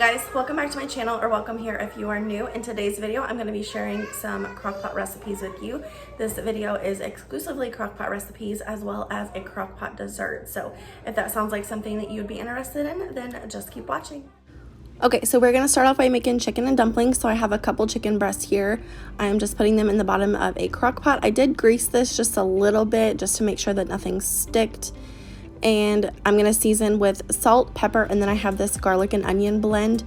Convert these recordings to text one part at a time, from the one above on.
guys, welcome back to my channel, or welcome here if you are new. In today's video, I'm going to be sharing some crockpot recipes with you. This video is exclusively crockpot recipes as well as a crockpot dessert. So if that sounds like something that you'd be interested in, then just keep watching. Okay, so we're going to start off by making chicken and dumplings. So I have a couple chicken breasts here. I'm just putting them in the bottom of a crock pot. I did grease this just a little bit just to make sure that nothing sticked. And I'm going to season with salt, pepper, and then I have this garlic and onion blend,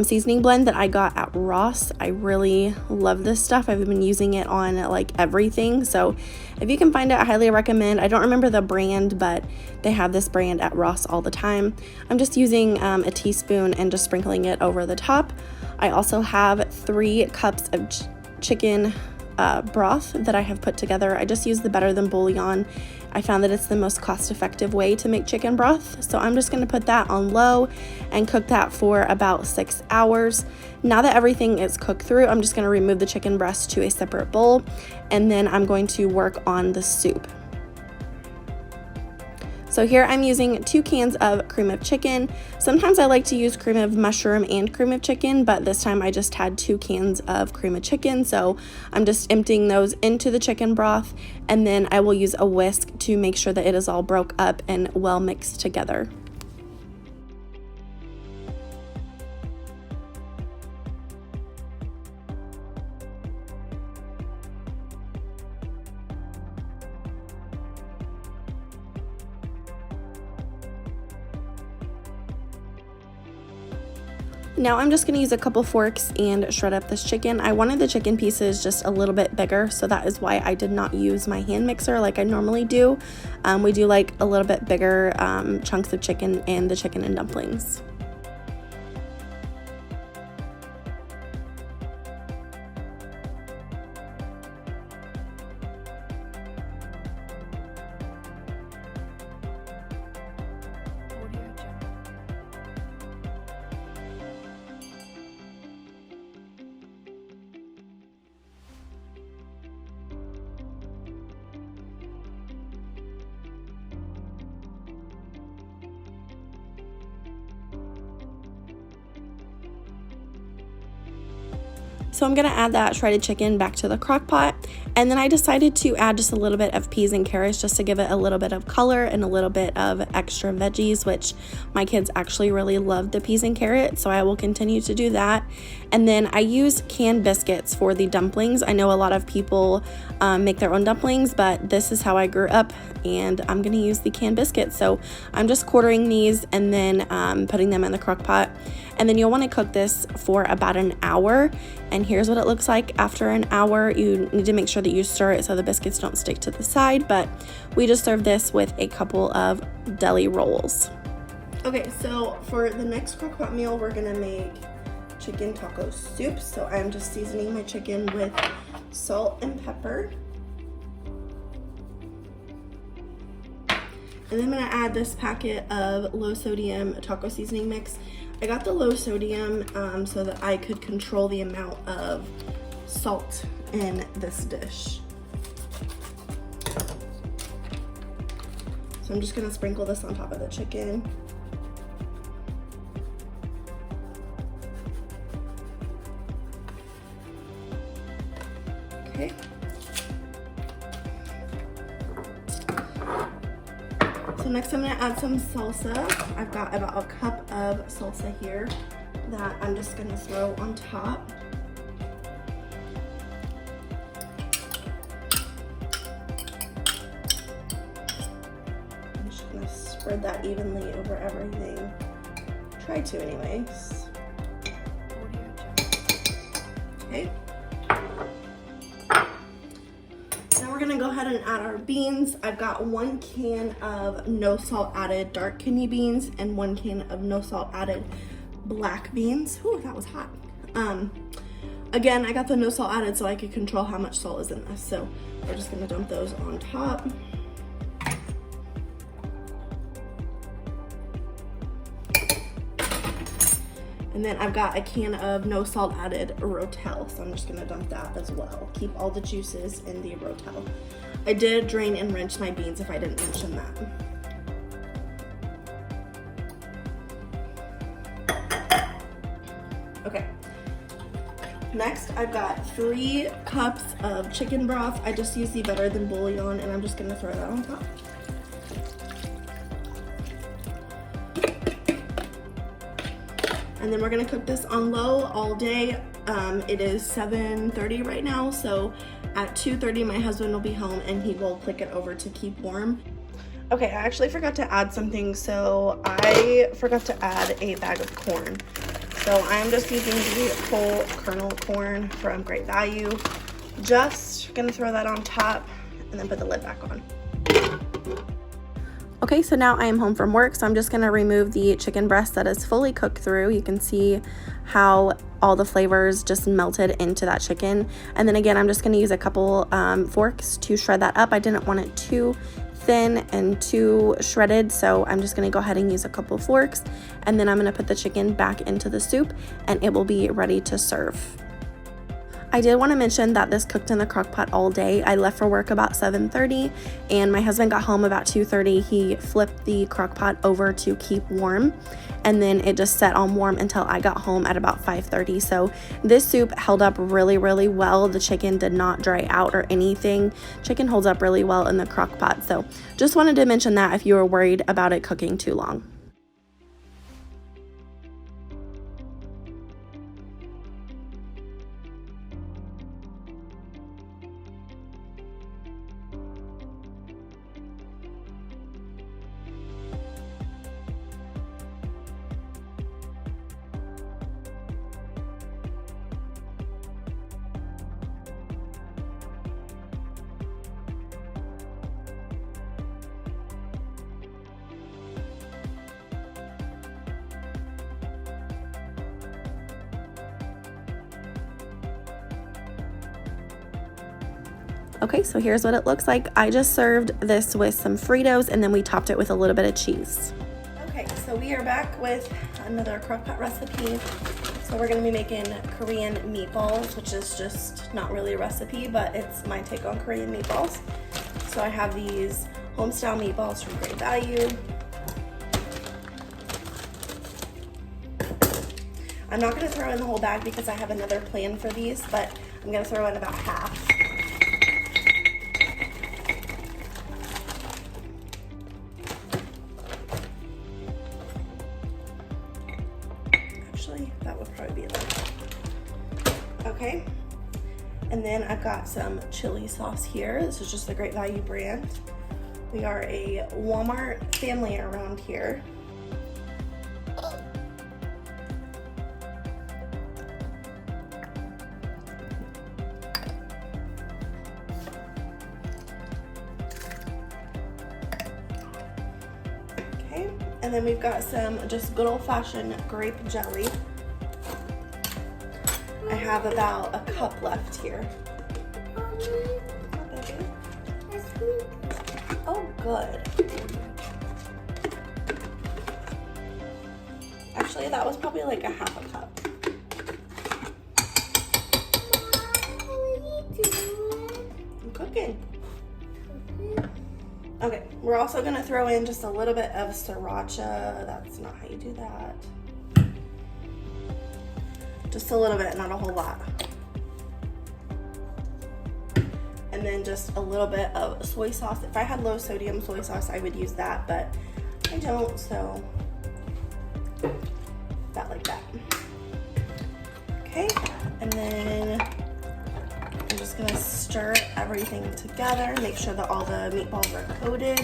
seasoning blend that I got at Ross. I really love this stuff. I've been using it on like everything. So if you can find it, I highly recommend. I don't remember the brand, but they have this brand at Ross all the time. I'm just using a teaspoon and just sprinkling it over the top. I also have 3 cups of chicken broth that I have put together. I just use the better than bouillon. I found that it's the most cost-effective way to make chicken broth, so I'm just going to put that on low and cook that for about 6 hours. Now that everything is cooked through, I'm just going to remove the chicken breast to a separate bowl, and then I'm going to work on the soup. So here I'm using 2 cans of cream of chicken. Sometimes I like to use cream of mushroom and cream of chicken, but this time I just had 2 cans of cream of chicken. So I'm just emptying those into the chicken broth, and then I will use a whisk to make sure that it is all broke up and well mixed together. Now I'm just going to use a couple forks and shred up this chicken. I wanted the chicken pieces just a little bit bigger, so that is why I did not use my hand mixer like I normally do. We do like a little bit bigger chunks of chicken in the chicken and dumplings. So I'm going to add that shredded chicken back to the crock pot, and then I decided to add just a little bit of peas and carrots just to give it a little bit of color and a little bit of extra veggies, which my kids actually really love the peas and carrots, so I will continue to do that. And then I use canned biscuits for the dumplings. I know a lot of people make their own dumplings, but this is how I grew up, and I'm going to use the canned biscuits. So I'm just quartering these and then putting them in the crock pot. And then you'll want to cook this for about an hour. And here's what it looks like after an hour. You need to make sure that you stir it so the biscuits don't stick to the side, but we just serve this with a couple of deli rolls. Okay, so for the next crockpot meal, we're gonna make chicken taco soup. So I'm just seasoning my chicken with salt and pepper. And then I'm gonna add this packet of low sodium taco seasoning mix. I got the low sodium so that I could control the amount of salt in this dish. So I'm just gonna sprinkle this on top of the chicken. Okay. So next I'm going to add some salsa. I've got about a cup of salsa here that I'm just going to throw on top. I'm just going to spread that evenly over everything. Try to anyways. Okay. We're gonna go ahead and add our beans. I've got 1 can of no salt added dark kidney beans and 1 can of no salt added black beans. Ooh, that was hot. Again, I got the no salt added so I could control how much salt is in this. So we're just gonna dump those on top. And then I've got a can of no salt added Rotel, so I'm just gonna dump that as well. Keep all the juices in the Rotel. I did drain and rinse my beans if I didn't mention that. Next, I've got 3 cups of chicken broth. I just use the better than bouillon, and I'm just gonna throw that on top. And then we're gonna cook this on low all day. It is 7:30 right now, so at 2:30 my husband will be home and he will click it over to keep warm. Okay, I actually forgot to add something, so I forgot to add a bag of corn. So I'm just using the whole kernel corn from Great Value. Just gonna throw that on top and then put the lid back on. Okay, so now I am home from work, so I'm just gonna remove the chicken breast that is fully cooked through. You can see how all the flavors just melted into that chicken. And then again, I'm just gonna use a couple forks to shred that up. I didn't want it too thin and too shredded, so I'm just gonna go ahead and use a couple forks, and then I'm gonna put the chicken back into the soup and it will be ready to serve. I did want to mention that this cooked in the crock pot all day. I left for work about 7:30 and my husband got home about 2:30. He flipped the crock pot over to keep warm, and then it just set on warm until I got home at about 5:30. So this soup held up really well. The chicken did not dry out or anything. Chicken holds up really well in the crock pot. So just wanted to mention that if you were worried about it cooking too long. Okay, so here's what it looks like. I just served this with some Fritos and then we topped it with a little bit of cheese. Okay, so we are back with another crock pot recipe. So we're gonna be making Korean meatballs, which is just not really a recipe, but it's my take on Korean meatballs. So I have these home-style meatballs from Great Value. I'm not gonna throw in the whole bag because I have another plan for these, but I'm gonna throw in about half. That would probably be enough. Okay, and then I've got some chili sauce here. This is just the Great Value brand. We are a Walmart family around here. Okay, and then we've got some just good old-fashioned grape jelly. I have about a cup left here. Oh, good. Actually, that was probably like a half a cup. I'm cooking. Okay, we're also gonna throw in just a little bit of sriracha. That's not how you do that. Just a little bit, not a whole lot. And then just a little bit of soy sauce. If I had low sodium soy sauce, I would use that, but I don't, so that like that. Okay, and then I'm just gonna stir everything together, make sure that all the meatballs are coated,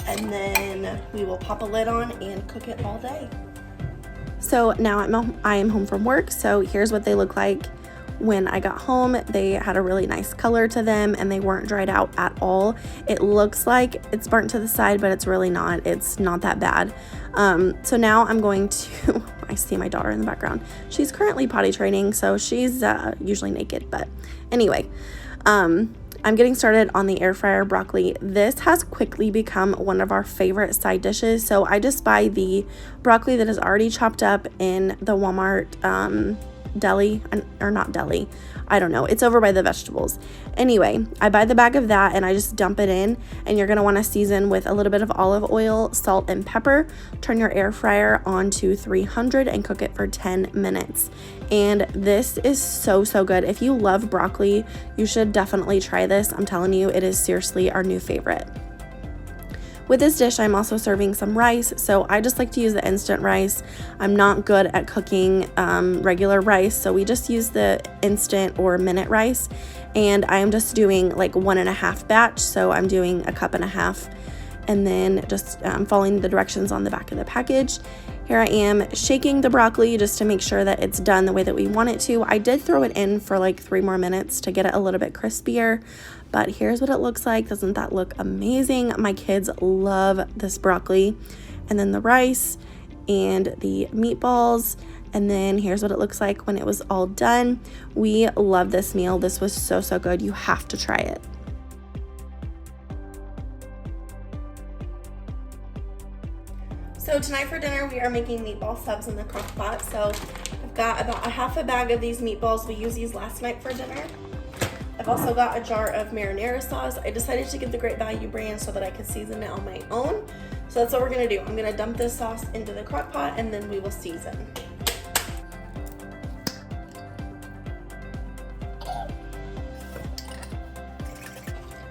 and then we will pop a lid on and cook it all day. So now I am home from work, so here's what they look like when I got home. They had a really nice color to them and they weren't dried out at all. It looks like it's burnt to the side, but it's really not. It's not that bad. So now I'm going to, I see my daughter in the background. She's currently potty training, so she's usually naked, but anyway. I'm getting started on the air fryer broccoli. This has quickly become one of our favorite side dishes. So I just buy the broccoli that is already chopped up in the Walmart deli, or not deli. I don't know. It's over by the vegetables. Anyway, I buy the bag of that and I just dump it in, and you're gonna wanna season with a little bit of olive oil, salt, and pepper. Turn your air fryer on to 300 and cook it for 10 minutes. And this is so, so good. If you love broccoli, you should definitely try this. I'm telling you, it is seriously our new favorite. With this dish, I'm also serving some rice, so I just like to use the instant rice. I'm not good at cooking regular rice, so we just use the instant or minute rice, and I'm just doing like 1.5 batch, so I'm doing 1.5 cups, and then just following the directions on the back of the package. Here I am shaking the broccoli just to make sure that it's done the way that we want it to. I did throw it in for like 3 more minutes to get it a little bit crispier, but here's what it looks like. Doesn't that look amazing? My kids love this broccoli. And then the rice and the meatballs. And then here's what it looks like when it was all done. We love this meal. This was so, so good. You have to try it. So tonight for dinner, we are making meatball subs in the crock pot. So I've got about 1/2 bag of these meatballs. We used these last night for dinner. I've also got a jar of marinara sauce. I decided to get the Great Value brand so that I could season it on my own. So that's what we're gonna do. I'm gonna dump this sauce into the crock pot and then we will season.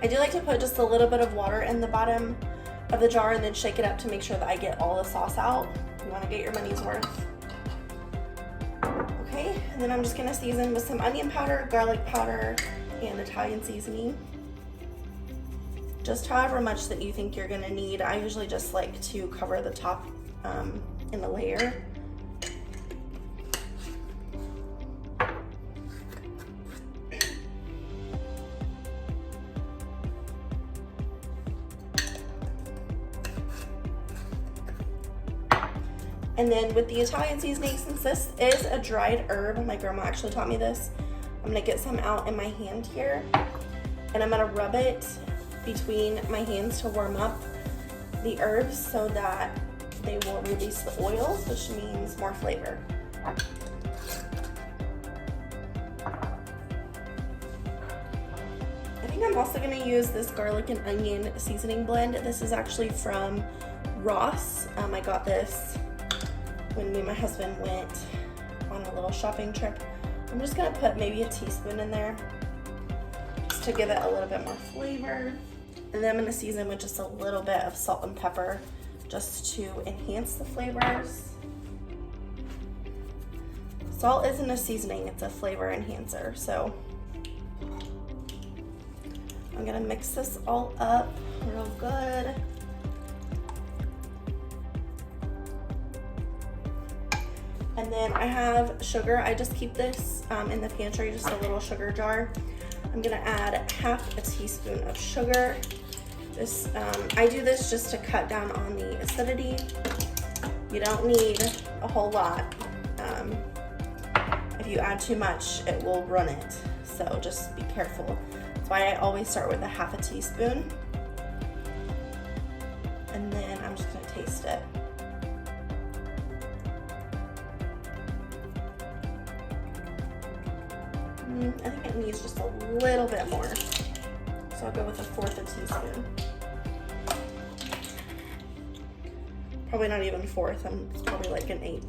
I do like to put just a little bit of water in the bottom of the jar and then shake it up to make sure that I get all the sauce out. You wanna get your money's worth. Okay, and then I'm just gonna season with some onion powder, garlic powder, and Italian seasoning. Just however much that you think you're gonna need. I usually just like to cover the top in a layer. And then with the Italian seasoning, since this is a dried herb, my grandma actually taught me this, I'm gonna get some out in my hand here, and I'm gonna rub it between my hands to warm up the herbs so that they will release the oils, which means more flavor. I think I'm also gonna use this garlic and onion seasoning blend. This is actually from Ross. I got this when me and my husband went on a little shopping trip. I'm just gonna put maybe a teaspoon in there just to give it a little bit more flavor. And then I'm gonna season with just a little bit of salt and pepper just to enhance the flavors. Salt isn't a seasoning, it's a flavor enhancer. So I'm gonna mix this all up real good. And then I have sugar. I just keep this in the pantry, just a little sugar jar. I'm gonna add 1/2 teaspoon of sugar. This I do this just to cut down on the acidity. You don't need a whole lot. If you add too much, it will run it. So just be careful. That's why I always start with 1/2 teaspoon. And then I'm just gonna taste it. I think it needs just a little bit more. So I'll go with 1/4 teaspoon. Probably not even 1/4, it's probably like 1/8.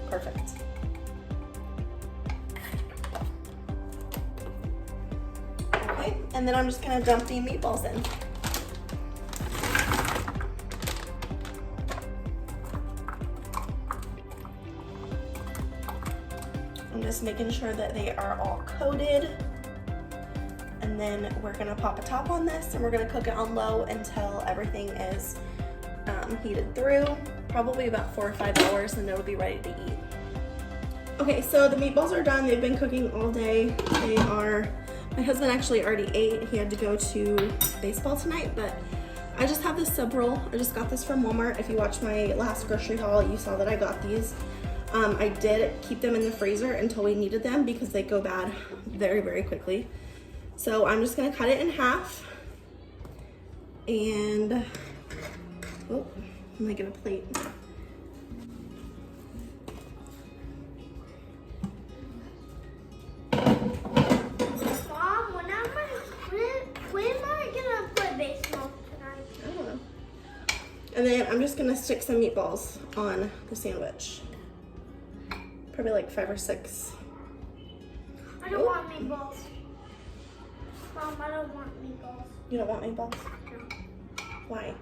Perfect. Okay, and then I'm just gonna dump the meatballs in. I'm just making sure that they are all coated. And then we're gonna pop a top on this and we're gonna cook it on low until everything is heated through, probably about 4 or 5 hours, and it'll be ready to eat. Okay, so the meatballs are done. They've been cooking all day. My husband actually already ate. He had to go to baseball tonight, but I just have this sub roll. I just got this from Walmart. If you watched my last grocery haul, you saw that I got these. I did keep them in the freezer until we needed them because they go bad very, very quickly. So I'm just gonna cut it in half. And, oh, I'm making a plate. Mom, when am I gonna play baseball tonight? I don't know. And then I'm just gonna stick some meatballs on the sandwich. Probably like 5 or 6. I don't want meatballs. Mom, I don't want meatballs. You don't want meatballs? No. Why?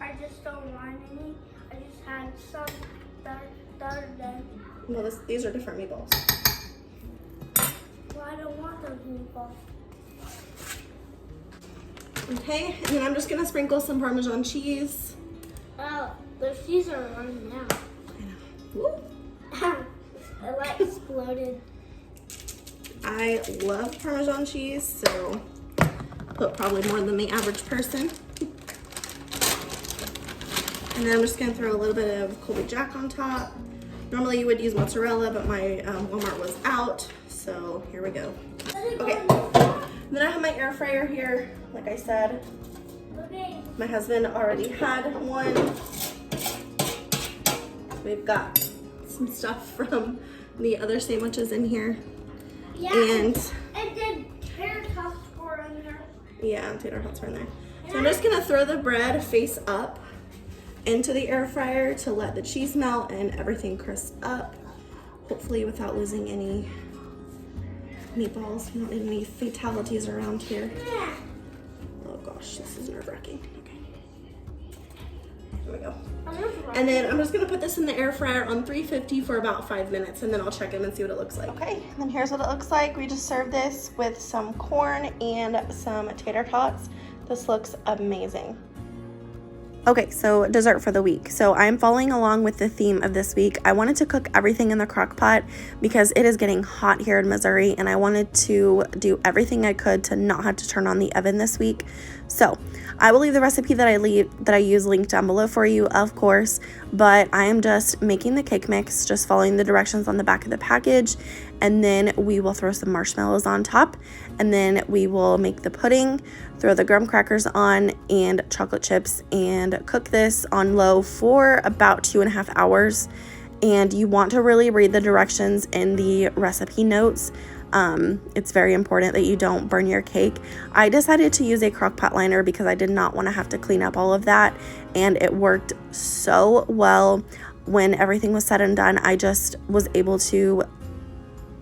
I just don't want any. I just had some the other day. Well, these are different meatballs. Well, I don't want those meatballs. Okay, and then I'm just gonna sprinkle some Parmesan cheese. Oh, the cheese are running out. I know. It like exploded. I love Parmesan cheese, so put probably more than the average person. And then I'm just gonna throw a little bit of Colby Jack on top. Normally you would use mozzarella, but my Walmart was out, so here we go. Okay, then I have my air fryer here, like I said. Okay. My husband already had one. We've got some stuff from the other sandwiches in here. Yeah. And then tater tots were in there. yeah, tater tots are in there. So I'm just gonna throw the bread face up into the air fryer to let the cheese melt and everything crisp up. Hopefully without losing any meatballs. We don't need any fatalities around here. Yeah. Oh gosh, this is nerve-wracking. Okay. There we go. I'm And then I'm just gonna put this in the air fryer on 350 for about 5 minutes, and then I'll check them and see what it looks like. Okay, and then here's what it looks like. We just served this with some corn and some tater tots. This looks amazing. Okay, so dessert for the week. So I'm following along with the theme of this week. I wanted to cook everything in the crock pot because it is getting hot here in Missouri, and I wanted to do everything I could to not have to turn on the oven this week. So I will leave the recipe that I use linked down below for you, of course, but I am just making the cake mix, just following the directions on the back of the package, and then we will throw some marshmallows on top, and then we will make the pudding, throw the graham crackers on, and chocolate chips, and cook this on low for about 2.5 hours. And you want to really read the directions in the recipe notes. It's very important that you don't burn your cake. I decided to use a crock pot liner because I did not want to have to clean up all of that, and it worked so well. When everything was said and done, I just was able to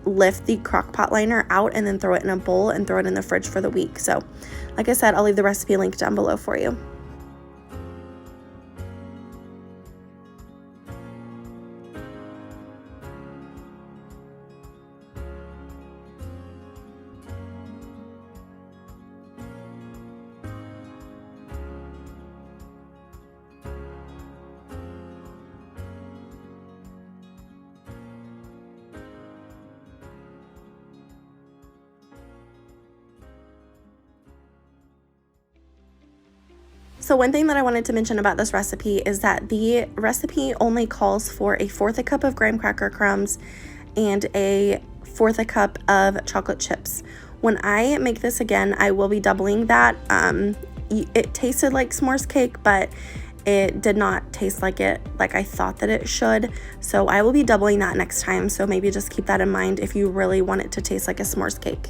lift the crock pot liner out and then throw it in a bowl and throw it in the fridge for the week. So like I said, I'll leave the recipe link down below for you. So one thing that I wanted to mention about this recipe is that the recipe only calls for 1/4 cup of graham cracker crumbs and 1/4 cup of chocolate chips. When I make this again, I will be doubling that. It tasted like s'mores cake, but it did not taste like I thought that it should. So I will be doubling that next time. So maybe just keep that in mind if you really want it to taste like a s'mores cake.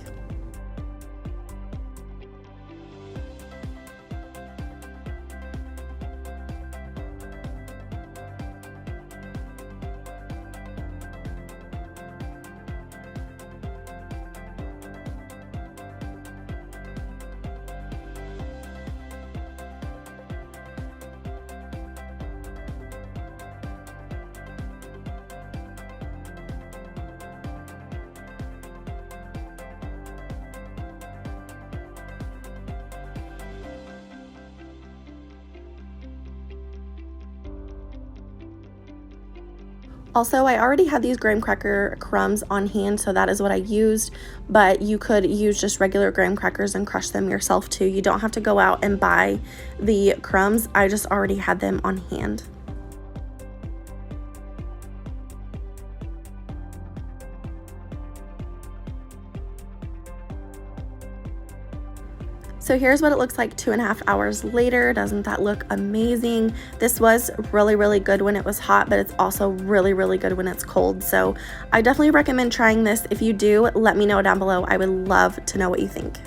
Also, I already had these graham cracker crumbs on hand, so that is what I used, but you could use just regular graham crackers and crush them yourself too. You don't have to go out and buy the crumbs. I just already had them on hand. So here's what it looks like 2.5 hours later. Doesn't that look amazing? This was really, really good when it was hot, but it's also really, really good when it's cold. So I definitely recommend trying this. If you do, let me know down below. I would love to know what you think.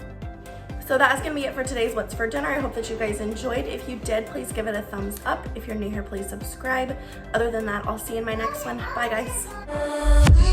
So that is going to be it for today's What's for Dinner. I hope that you guys enjoyed. If you did, please give it a thumbs up. If you're new here, please subscribe. Other than that, I'll see you in my next one. Bye, guys.